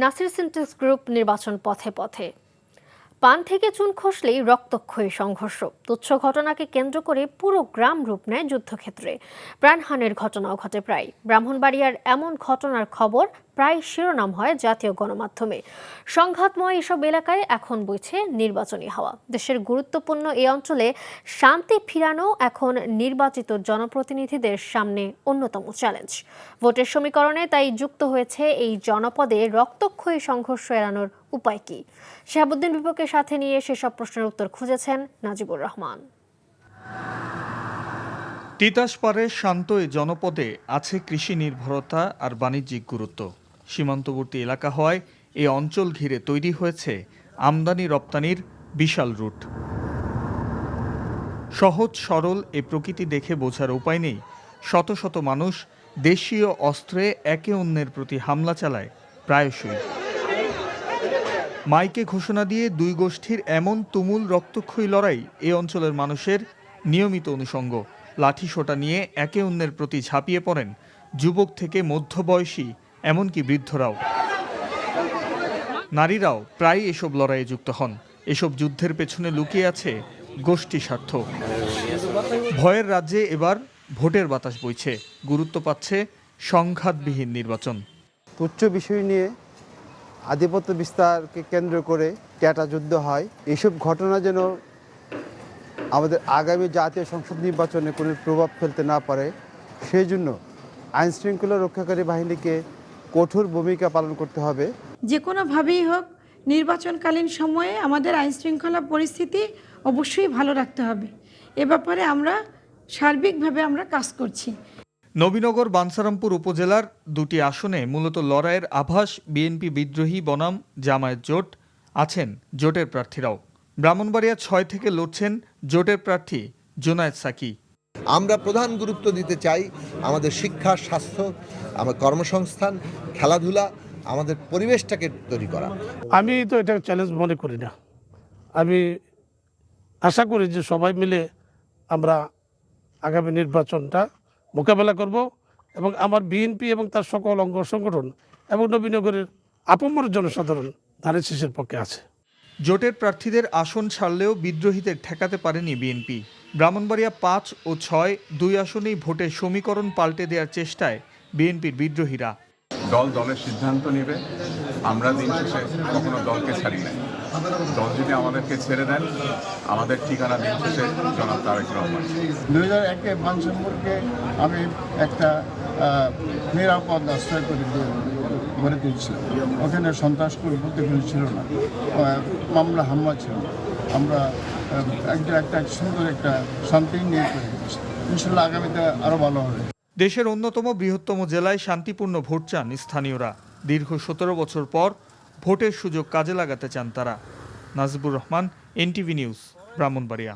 Nasir syntax group নির্বাচন পথে পথে। পান থেকে চুন খসলেই রক্তক্ষয়ী সংঘর্ষ। তুচ্ছ ঘটনাকে কেন্দ্র করে পুরো গ্রাম রূপ নেয় যুদ্ধক্ষেত্রে। প্রাণহানির ঘটনাও ঘটে প্রায়। ব্রাহ্মণবাড়িয়ার এমন ঘটনার খবর প্রায় শিরোনাম হয় জাতীয় গণমাধ্যমে। সংঘাতময় এসব এলাকায় এখন বইছে নির্বাচনী হাওয়া। দেশের গুরুত্বপূর্ণ এই অঞ্চলে শান্তি ফিরানো এখন নির্বাচিত জনপ্রতিনিধিদের সামনে অন্যতম চ্যালেঞ্জ। ভোটের সমীকরণে তাই যুক্ত হয়েছে এই জনপদে রক্তক্ষয়ী সংঘর্ষ এড়ানোর উপায় কি। শাহাবুদ্দিন বিপক্ষের সাথে নিয়ে সেসব প্রশ্নের উত্তর খুঁজেছেন নাজিবুর রহমান। তিতাস পাড়ের শান্ত এই জনপদে আছে কৃষি নির্ভরতা আর বাণিজ্যিক গুরুত্ব। সীমান্তবর্তী এলাকা হওয়ায় এই অঞ্চল ঘিরে তৈরি হয়েছে আমদানি রপ্তানির বিশাল রুট। সহজ সরল এ প্রকৃতি দেখে বোঝার উপায় নেই, শত শত মানুষ দেশীয় অস্ত্রে একে অন্যের প্রতি হামলা চালায় প্রায়শই। মাইকে ঘোষণা দিয়ে দুই গোষ্ঠীর এমন তুমুল রক্তক্ষয়ী লড়াই এ অঞ্চলের মানুষের নিয়মিত অনুষঙ্গ। লাঠিসোঁটা নিয়ে একে অন্যের প্রতি ঝাঁপিয়ে পড়েন যুবক থেকে মধ্যবয়সী, এমনকি বৃদ্ধরাও। নারীরাও প্রায় এসব লড়াইয়ে যুক্ত হন। এসব যুদ্ধের পেছনে লুকিয়ে আছে গোষ্ঠী স্বার্থ। ভয়ের রাজ্যে এবার ভোটের বাতাস বইছে, গুরুত্ব পাচ্ছে সংঘাতবিহীন নির্বাচন। তুচ্ছ বিষয় নিয়ে আধিপত্য বিস্তারকে কেন্দ্র করে ট্যাটা যুদ্ধ হয়। এইসব ঘটনা যেন আমাদের আগামী জাতীয় সংসদ নির্বাচনে কোনো প্রভাব ফেলতে না পারে, সেই জন্য আইনশৃঙ্খলা রক্ষাকারী বাহিনীকে কঠোর ভূমিকা পালন করতে হবে। যে কোনোভাবেই হোক নির্বাচনকালীন সময়ে আমাদের আইনশৃঙ্খলা পরিস্থিতি অবশ্যই ভালো রাখতে হবে। এ ব্যাপারে আমরা সার্বিকভাবে কাজ করছি। নবীনগর বাঞ্ছারামপুর উপজেলার দুটি আসনে মূলত লড়াইয়ের আভাস বিএনপি বিদ্রোহী বনাম জামায়াত জোট। আছেন জোটের প্রার্থীরাও। ব্রাহ্মণবাড়িয়া ৬ থেকে লড়ছেন জোটের প্রার্থী জুনায়েদ সাকি। আমরা প্রধান গুরুত্ব দিতে চাই আমাদের শিক্ষা, স্বাস্থ্য, আমার কর্মসংস্থান, খেলাধুলা, আমাদের পরিবেশটাকে তৈরি করা। আমি তো এটা চ্যালেঞ্জ মনে করি না। আমি আশা করি যে সবাই মিলে আমরা আগামী নির্বাচনটা মোকাবেলা করব এবং আমার বিএনপি এবং তার সকল অঙ্গ সংগঠন এবং নবীনগরের আপামর জনসাধারণ ধানের শীষের পক্ষে আছে। জোটের প্রার্থীদের আসন ছাড়লেও বিদ্রোহীদের ঠেকাতে পারেনি বিএনপি। ব্রাহ্মণবাড়িয়া ৫ ও ৬ দুই আসনেই ভোটের সমীকরণ পাল্টে দেওয়ার চেষ্টায় বিএনপির বিদ্রোহীরা। দলের সিদ্ধান্ত নেবে। আমরা দিন শেষে কখনো দলকে ছাড়ি নাই। দল যদি আমাদেরকে ছেড়ে দেন, আমাদের ঠিকানা দিন শেষে জনাব তারেক রহমান। 2001-এ বাঞ্ছারামপুরকে আমি একটা নিরাপদ আশ্রয় করে গড়ে তুলছিলাম। ওখানে সন্ত্রাস বলতে কিছু ছিল না, মামলা হামলা ছিল না। আমরা একটা সুন্দর একটা শান্তি নিয়ে করে দিচ্ছি। ইনশাল্লাহ আগামীতে আরও ভালো হবে। দেশের অন্যতম বৃহত্তম জেলায় শান্তিপূর্ণ ভোট চান স্থানীয়রা। দীর্ঘ ১৭ বছর পর ভোটের সুযোগ কাজে লাগাতে চান তারা। Najibur Rahman, NTV news, Brahmanbaria.